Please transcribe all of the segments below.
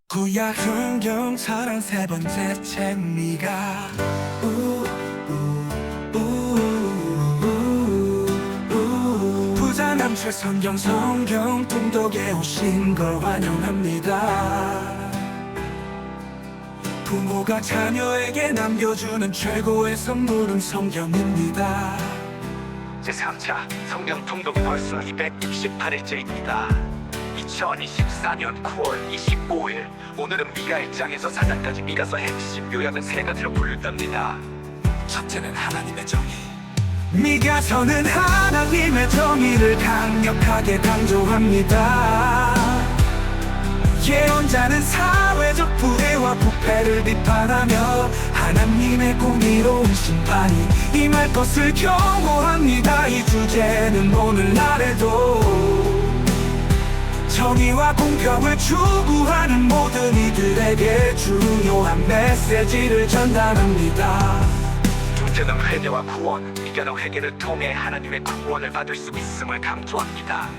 구약 성경 33번째 책 미가 부자남철 성경 통독에 오신 걸 환영합니다. 부모가 자녀에게 남겨주는 최고의 선물은 성경입니다. 제3차 성경 통독 벌써 268일째입니다. 2024년 9월 25일 오늘은 미가 1장에서 4장까지 미가서 핵심 요약은 세 가지로 분류됩니다. 첫째는 하나님의 정의. 미가서는 하나님의 정의를 강력하게 강조합니다. 예언자는 사회적 부해와 부패를 비판하며 하나님의 공의로운 심판이 임할 것을 경고합니다. 이 주제는 오늘날에도 정의와 공평을 추구하는 모든 이들에게 중요한 메시지를 전달합니다. 둘째는 회개와 구원. 미가는 회개를 통해 하나님의 구원을 받을 수 있음을 강조합니다.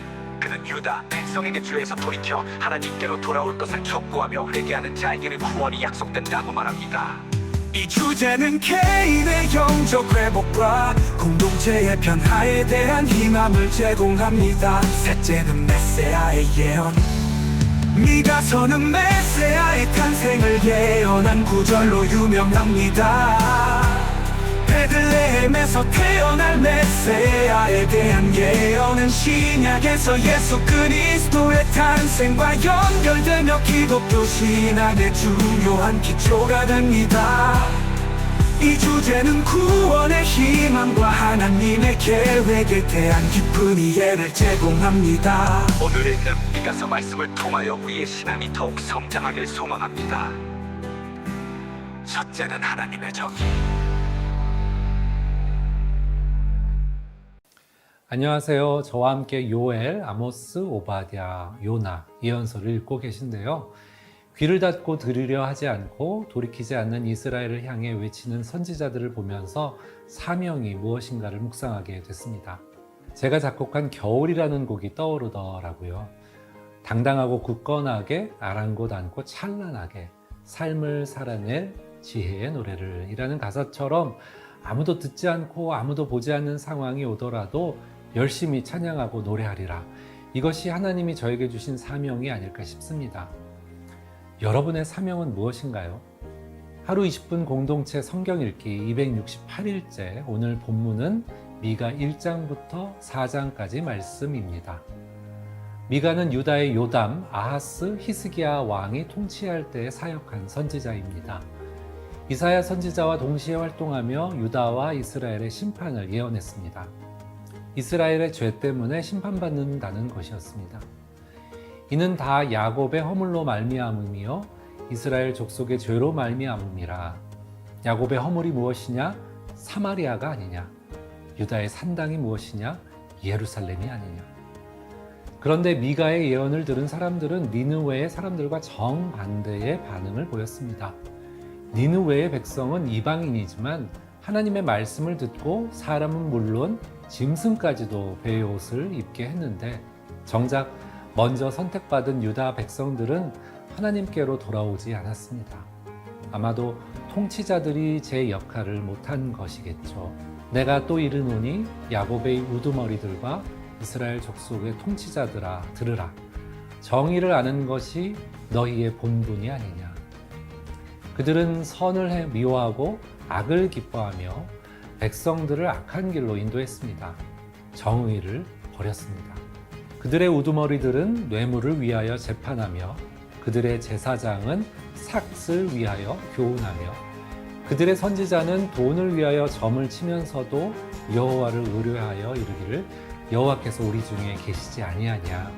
그는 유다 백성에게 죄에서 돌이켜 하나님께로 돌아올 것을 촉구하며 회개하는 자에게는 구원이 약속된다고 말합니다. 이 주제는 개인의 영적 회복과 공동체의 변화에 대한 희망을 제공합니다. 셋째는 메시아의 예언. 미가서는 메시아의 탄생을 예언한 구절로 유명합니다. 베들레헴에서 태어날 메시아에 대한 예언은 신약에서 예수 그리스도의 탄생과 연결되며 기독교 신앙의 중요한 기초가 됩니다. 이 주제는 구원의 희망과 하나님의 계획에 대한 깊은 이해를 제공합니다. 오늘 읽는 미가서 말씀을 통하여 우리의 신앙이 더욱 성장하길 소망합니다. 첫째는 하나님의 정의. 안녕하세요. 저와 함께 요엘, 아모스, 오바댜, 요나, 예언서를 읽고 계신데요. 귀를 닫고 들으려 하지 않고 돌이키지 않는 이스라엘을 향해 외치는 선지자들을 보면서 사명이 무엇인가를 묵상하게 됐습니다. 제가 작곡한 겨울이라는 곡이 떠오르더라고요. 당당하고 굳건하게 아랑곳 않고 찬란하게 삶을 살아낼 지혜의 노래를 이라는 가사처럼 아무도 듣지 않고 아무도 보지 않는 상황이 오더라도 열심히 찬양하고 노래하리라. 이것이 하나님이 저에게 주신 사명이 아닐까 싶습니다. 여러분의 사명은 무엇인가요? 하루 20분 공동체 성경 읽기 268일째 오늘 본문은 미가 1장부터 4장까지 말씀입니다. 미가는 유다의 요담, 아하스, 히스기야 왕이 통치할 때 사역한 선지자입니다. 이사야 선지자와 동시에 활동하며 유다와 이스라엘의 심판을 예언했습니다. 이스라엘의 죄 때문에 심판받는다는 것이었습니다. 이는 다 야곱의 허물로 말미암음이요 이스라엘 족속의 죄로 말미암음이라. 야곱의 허물이 무엇이냐? 사마리아가 아니냐? 유다의 산당이 무엇이냐? 예루살렘이 아니냐? 그런데 미가의 예언을 들은 사람들은 니느웨의 사람들과 정반대의 반응을 보였습니다. 니느웨의 백성은 이방인이지만 하나님의 말씀을 듣고 사람은 물론 짐승까지도 배의 옷을 입게 했는데 정작 먼저 선택받은 유다 백성들은 하나님께로 돌아오지 않았습니다. 아마도 통치자들이 제 역할을 못한 것이겠죠. 내가 또 이르노니 야곱의 우두머리들과 이스라엘 족속의 통치자들아 들으라. 정의를 아는 것이 너희의 본분이 아니냐. 그들은 선을 미워하고 악을 기뻐하며 백성들을 악한 길로 인도했습니다. 정의를 버렸습니다. 그들의 우두머리들은 뇌물을 위하여 재판하며 그들의 제사장은 삭을 위하여 교훈하며 그들의 선지자는 돈을 위하여 점을 치면서도 여호와를 의뢰하여 이르기를 여호와께서 우리 중에 계시지 아니하냐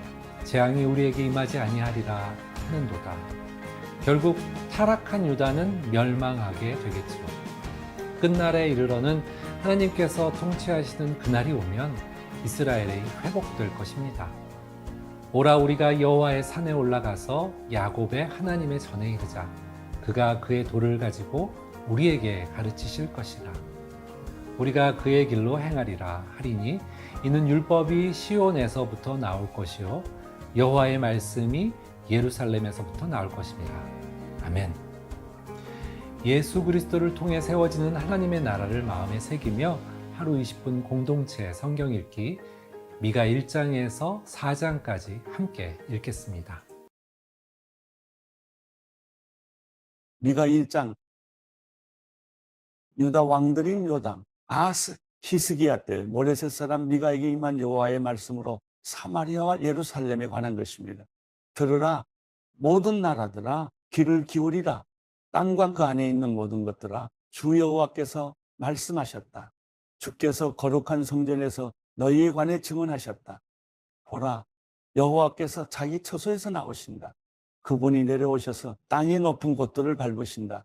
재앙이 우리에게 임하지 아니하리라 하는도다. 결국 타락한 유다는 멸망하게 되겠죠. 끝날에 이르러는 하나님께서 통치하시는 그날이 오면 이스라엘이 회복될 것입니다. 오라 우리가 여호와의 산에 올라가서 야곱의 하나님의 전에 이르자. 그가 그의 도를 가지고 우리에게 가르치실 것이라. 우리가 그의 길로 행하리라 하리니 이는 율법이 시온에서부터 나올 것이요 여호와의 말씀이 예루살렘에서부터 나올 것입니다. 아멘. 예수 그리스도를 통해 세워지는 하나님의 나라를 마음에 새기며 하루 20분 공동체 성경 읽기 미가 1장에서 4장까지 함께 읽겠습니다. 미가 1장. 유다 왕들인 요담, 아하스, 히스기야 때 모레셋 사람 미가에게 임한 여호와의 말씀으로 사마리아와 예루살렘에 관한 것입니다. 들으라, 모든 나라들아, 귀를 기울이라. 땅과 그 안에 있는 모든 것들아, 주 여호와께서 말씀하셨다. 주께서 거룩한 성전에서 너희에 관해 증언하셨다. 보라, 여호와께서 자기 처소에서 나오신다. 그분이 내려오셔서 땅의 높은 곳들을 밟으신다.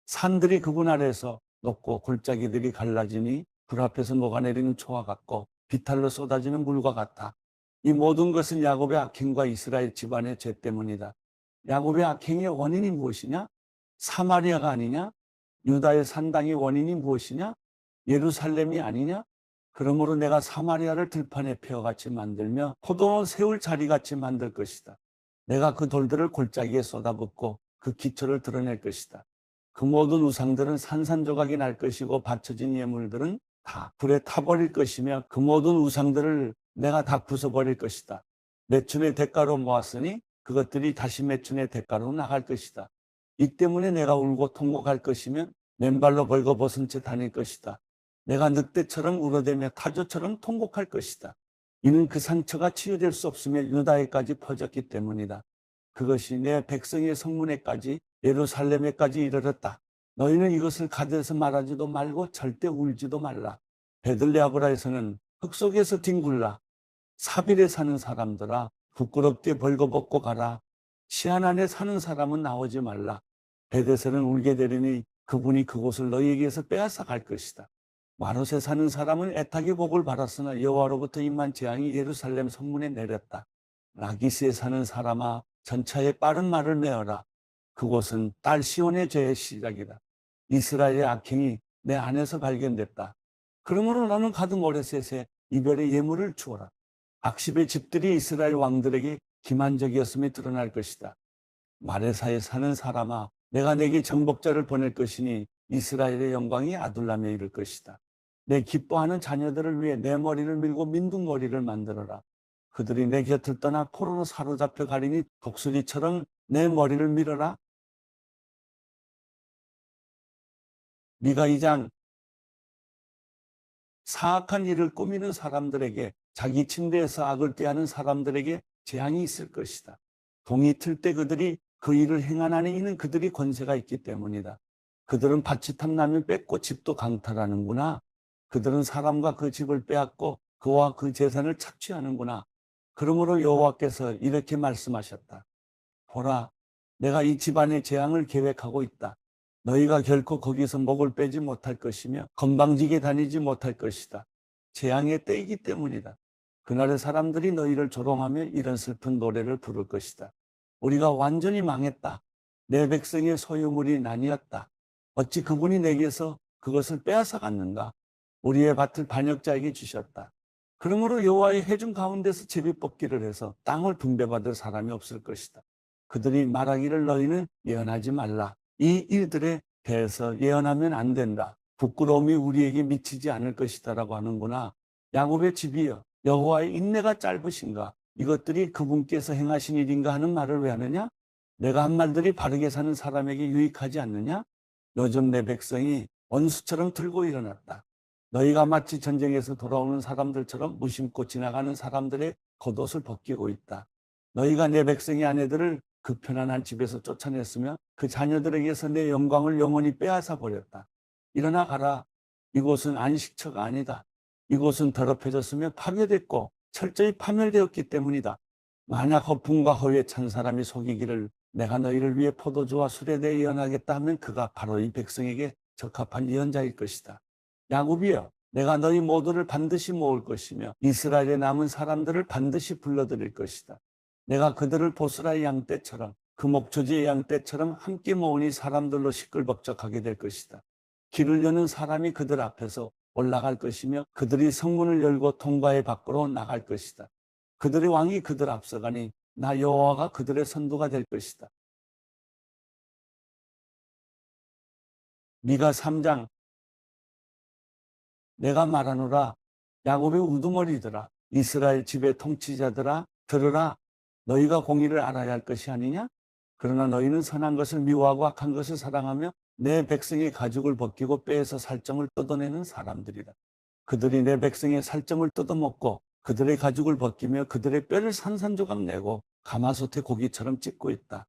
산들이 그분 아래에서 높고 골짜기들이 갈라지니 불 앞에서 녹아내리는 초와 같고 비탈로 쏟아지는 물과 같다. 이 모든 것은 야곱의 악행과 이스라엘 집안의 죄 때문이다. 야곱의 악행의 원인이 무엇이냐? 사마리아가 아니냐? 유다의 산당의 원인이 무엇이냐? 예루살렘이 아니냐? 그러므로 내가 사마리아를 들판의 폐허같이 만들며 포도원 세울 자리같이 만들 것이다. 내가 그 돌들을 골짜기에 쏟아붓고 그 기초를 드러낼 것이다. 그 모든 우상들은 산산조각이 날 것이고 바쳐진 예물들은 다 불에 타버릴 것이며 그 모든 우상들을 내가 다 부숴버릴 것이다. 매춘의 대가로 모았으니 그것들이 다시 매춘의 대가로 나갈 것이다. 이 때문에 내가 울고 통곡할 것이며 맨발로 벌거벗은 채 다닐 것이다. 내가 늑대처럼 울어대며 타조처럼 통곡할 것이다. 이는 그 상처가 치유될 수 없으며 유다에까지 퍼졌기 때문이다. 그것이 내 백성의 성문에까지 예루살렘에까지 이르렀다. 너희는 이것을 가드에서 말하지도 말고 절대 울지도 말라. 베들레아브라에서는 흙 속에서 뒹굴라. 사빌에 사는 사람들아, 부끄럽게 벌거벗고 가라. 시안 안에 사는 사람은 나오지 말라. 베데스는 울게 되리니 그분이 그곳을 너희에게서 빼앗아 갈 것이다. 마롯에 사는 사람은 애타게 복을 받았으나 여호와로부터 임한 재앙이 예루살렘 성문에 내렸다. 라기스에 사는 사람아, 전차에 빠른 말을 내어라. 그곳은 딸 시온의 죄의 시작이다. 이스라엘의 악행이 내 안에서 발견됐다. 그러므로 너는 가드 모레셋에 이별의 예물을 주어라. 악십의 집들이 이스라엘 왕들에게 기만적이었음이 드러날 것이다. 마레사에 사는 사람아, 내가 내게 정복자를 보낼 것이니 이스라엘의 영광이 아둘람에 이를 것이다. 내 기뻐하는 자녀들을 위해 내 머리를 밀고 민둥머리를 만들어라. 그들이 내 곁을 떠나 포로로 사로잡혀 가리니 독수리처럼 내 머리를 밀어라. 미가 2장. 사악한 일을 꾸미는 사람들에게, 자기 침대에서 악을 꾀하는 사람들에게 재앙이 있을 것이다. 동이 틀 때 그들이 그 일을 행하나니 이는 그들이 권세가 있기 때문이다. 그들은 밭이 탐나면 뺏고 집도 강탈하는구나. 그들은 사람과 그 집을 빼앗고 그와 그 재산을 착취하는구나. 그러므로 여호와께서 이렇게 말씀하셨다. 보라, 내가 이 집안의 재앙을 계획하고 있다. 너희가 결코 거기서 목을 빼지 못할 것이며 건방지게 다니지 못할 것이다. 재앙의 때이기 때문이다. 그날의 사람들이 너희를 조롱하며 이런 슬픈 노래를 부를 것이다. 우리가 완전히 망했다. 내 백성의 소유물이 나뉘었다. 어찌 그분이 내게서 그것을 빼앗아 갔는가? 우리의 밭을 반역자에게 주셨다. 그러므로 여호와의 회중 가운데서 제비뽑기를 해서 땅을 분배받을 사람이 없을 것이다. 그들이 말하기를 너희는 예언하지 말라. 이 일들에 대해서 예언하면 안 된다. 부끄러움이 우리에게 미치지 않을 것이다 라고 하는구나. 야곱의 집이여, 여호와의 인내가 짧으신가? 이것들이 그분께서 행하신 일인가 하는 말을 왜 하느냐? 내가 한 말들이 바르게 사는 사람에게 유익하지 않느냐? 요즘 내 백성이 원수처럼 들고 일어났다. 너희가 마치 전쟁에서 돌아오는 사람들처럼 무심코 지나가는 사람들의 겉옷을 벗기고 있다. 너희가 내 백성의 아내들을 그 편안한 집에서 쫓아냈으며 그 자녀들에게서 내 영광을 영원히 빼앗아 버렸다. 일어나 가라. 이곳은 안식처가 아니다. 이곳은 더럽혀졌으며 파괴됐고 철저히 파멸되었기 때문이다. 만약 허풍과 허위에 찬 사람이 속이기를 내가 너희를 위해 포도주와 술에 대해 예언하겠다 하면 그가 바로 이 백성에게 적합한 예언자일 것이다. 야곱이여, 내가 너희 모두를 반드시 모을 것이며 이스라엘의 남은 사람들을 반드시 불러들일 것이다. 내가 그들을 보스라의 양 떼처럼 그 목초지의 양 떼처럼 함께 모으니 사람들로 시끌벅적하게 될 것이다. 길을 여는 사람이 그들 앞에서 올라갈 것이며 그들이 성문을 열고 통과해 밖으로 나갈 것이다. 그들의 왕이 그들 앞서가니 나 여호와가 그들의 선두가 될 것이다. 미가 3장 내가 말하노라 야곱의 우두머리들아 이스라엘 집의 통치자들아 들으라 너희가 공의를 알아야 할 것이 아니냐? 그러나 너희는 선한 것을 미워하고 악한 것을 사랑하며 내 백성의 가죽을 벗기고 뼈에서 살점을 뜯어내는 사람들이다. 그들이 내 백성의 살점을 뜯어먹고 그들의 가죽을 벗기며 그들의 뼈를 산산조각 내고 가마솥에 고기처럼 찢고 있다.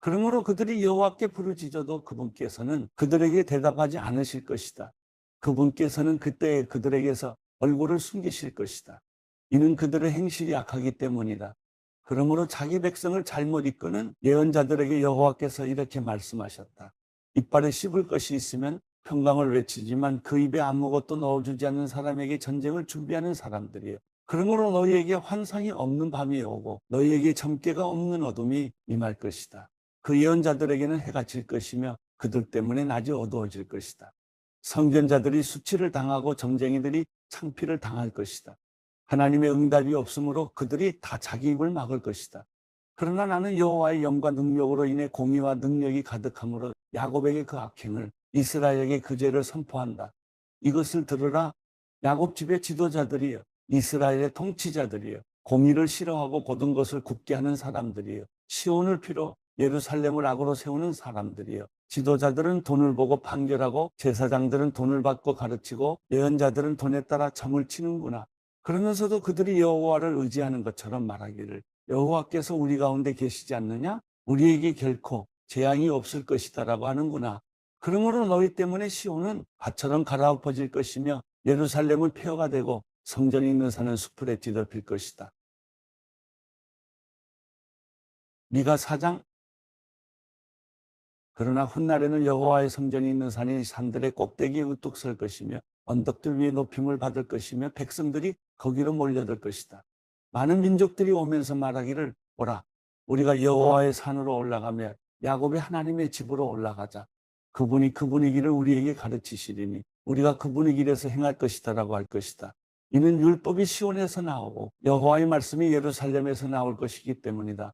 그러므로 그들이 여호와께 부르짖어도 그분께서는 그들에게 대답하지 않으실 것이다. 그분께서는 그때 그들에게서 얼굴을 숨기실 것이다. 이는 그들의 행실이 악하기 때문이다. 그러므로 자기 백성을 잘못 이끄는 예언자들에게 여호와께서 이렇게 말씀하셨다. 이빨에 씹을 것이 있으면 평강을 외치지만 그 입에 아무것도 넣어주지 않는 사람에게 전쟁을 준비하는 사람들이에요. 그러므로 너희에게 환상이 없는 밤이 오고 너희에게 점괘가 없는 어둠이 임할 것이다. 그 예언자들에게는 해가 질 것이며 그들 때문에 낮이 어두워질 것이다. 선견자들이 수치를 당하고 점쟁이들이 창피를 당할 것이다. 하나님의 응답이 없으므로 그들이 다 자기 입을 막을 것이다. 그러나 나는 여호와의 영과 능력으로 인해 공의와 능력이 가득함으로 야곱에게 그 악행을 이스라엘에게 그 죄를 선포한다. 이것을 들으라 야곱 집의 지도자들이여 이스라엘의 통치자들이여 공의를 싫어하고 고든 것을 굽게 하는 사람들이여 시온을 피로 예루살렘을 악으로 세우는 사람들이여 지도자들은 돈을 보고 판결하고 제사장들은 돈을 받고 가르치고 예언자들은 돈에 따라 점을 치는구나. 그러면서도 그들이 여호와를 의지하는 것처럼 말하기를 여호와께서 우리 가운데 계시지 않느냐? 우리에게 결코 재앙이 없을 것이다라고 하는구나. 그러므로 너희 때문에 시온은 밭처럼 갈아엎어질 것이며 예루살렘은 폐허가 되고 성전이 있는 산은 수풀에 뒤덮일 것이다. 미가 4장 그러나 훗날에는 여호와의 성전이 있는 산이 산들의 꼭대기에 우뚝 설 것이며 언덕들 위에 높임을 받을 것이며 백성들이 거기로 몰려들 것이다. 많은 민족들이 오면서 말하기를 보라 우리가 여호와의 산으로 올라가며 야곱의 하나님의 집으로 올라가자. 그분이 그분의 길을 우리에게 가르치시리니 우리가 그분의 길에서 행할 것이다라고 할 것이다. 이는 율법이 시온에서 나오고 여호와의 말씀이 예루살렘에서 나올 것이기 때문이다.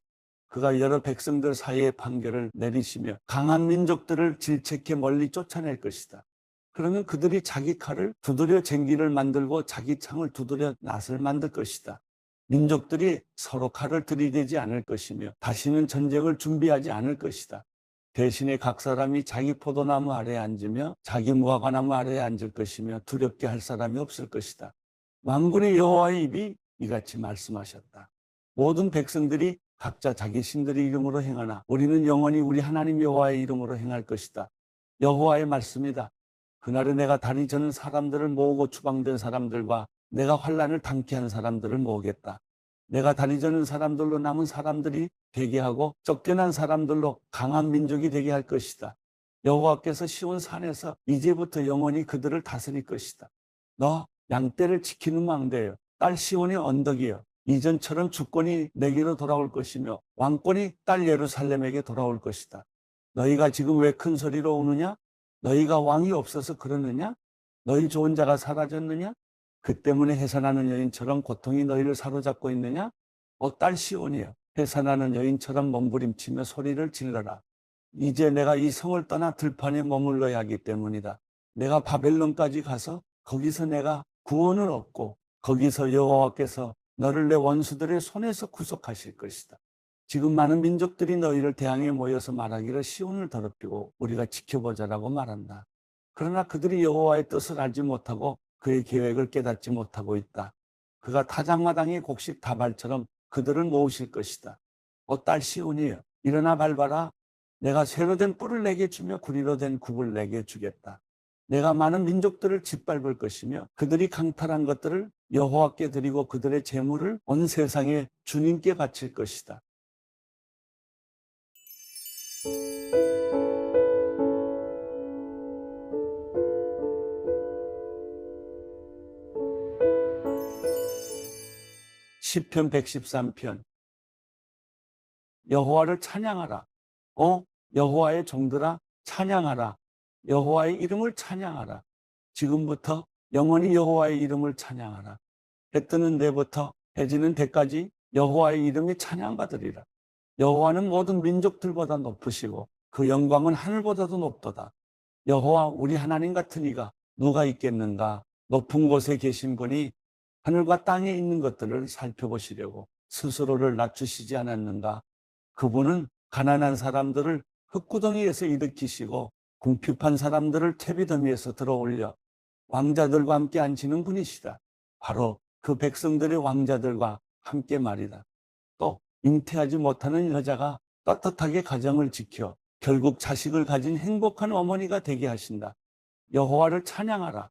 그가 여러 백성들 사이에 판결을 내리시며 강한 민족들을 질책해 멀리 쫓아낼 것이다. 그러면 그들이 자기 칼을 두드려 쟁기를 만들고 자기 창을 두드려 낫을 만들 것이다. 민족들이 서로 칼을 들이대지 않을 것이며 다시는 전쟁을 준비하지 않을 것이다. 대신에 각 사람이 자기 포도나무 아래에 앉으며 자기 무화과나무 아래에 앉을 것이며 두렵게 할 사람이 없을 것이다. 만군의 여호와의 입이 이같이 말씀하셨다. 모든 백성들이 각자 자기 신들의 이름으로 행하나 우리는 영원히 우리 하나님 여호와의 이름으로 행할 것이다. 여호와의 말씀이다. 그날에 내가 다리 저는 사람들을 모으고 추방된 사람들과 내가 환난을 당케 한 사람들을 모으겠다. 내가 다리 저는 사람들로 남은 사람들이 되게 하고 쫓겨난 사람들로 강한 민족이 되게 할 것이다. 여호와께서 시온 산에서 이제부터 영원히 그들을 다스릴 것이다. 너 양떼를 지키는 망대여 딸 시온의 언덕이여 이전처럼 주권이 내게로 돌아올 것이며 왕권이 딸 예루살렘에게 돌아올 것이다. 너희가 지금 왜 큰 소리로 우느냐? 너희가 왕이 없어서 그러느냐? 너희 좋은 자가 사라졌느냐? 그 때문에 해산하는 여인처럼 고통이 너희를 사로잡고 있느냐? 딸 시온이여 해산하는 여인처럼 몸부림치며 소리를 질러라. 이제 내가 이 성을 떠나 들판에 머물러야 하기 때문이다. 내가 바벨론까지 가서 거기서 내가 구원을 얻고 거기서 여호와께서 너를 내 원수들의 손에서 구속하실 것이다. 지금 많은 민족들이 너희를 대항해 모여서 말하기를 시온을 더럽히고 우리가 지켜보자라고 말한다. 그러나 그들이 여호와의 뜻을 알지 못하고 그의 계획을 깨닫지 못하고 있다. 그가 타작마당의 곡식 다발처럼 그들을 모으실 것이다. 딸 시온이여 일어나 밟아라. 내가 새로 된 뿔을 내게 주며 구리로 된 굽을 내게 주겠다. 내가 많은 민족들을 짓밟을 것이며 그들이 강탈한 것들을 여호와께 드리고 그들의 재물을 온 세상에 주님께 바칠 것이다. 시편 113편 여호와를 찬양하라. 여호와의 종들아 찬양하라. 여호와의 이름을 찬양하라. 지금부터 영원히 여호와의 이름을 찬양하라. 해 뜨는 데부터 해 지는 데까지 여호와의 이름이 찬양받으리라. 여호와는 모든 민족들보다 높으시고 그 영광은 하늘보다도 높도다. 여호와 우리 하나님 같은 이가 누가 있겠는가? 높은 곳에 계신 분이 하늘과 땅에 있는 것들을 살펴보시려고 스스로를 낮추시지 않았는가? 그분은 가난한 사람들을 흙구덩이에서 일으키시고 궁핍한 사람들을 퇴비더미에서 들어올려 왕자들과 함께 앉히는 분이시다. 바로 그 백성들의 왕자들과 함께 말이다. 또 잉태하지 못하는 여자가 떳떳하게 가정을 지켜 결국 자식을 가진 행복한 어머니가 되게 하신다. 여호와를 찬양하라.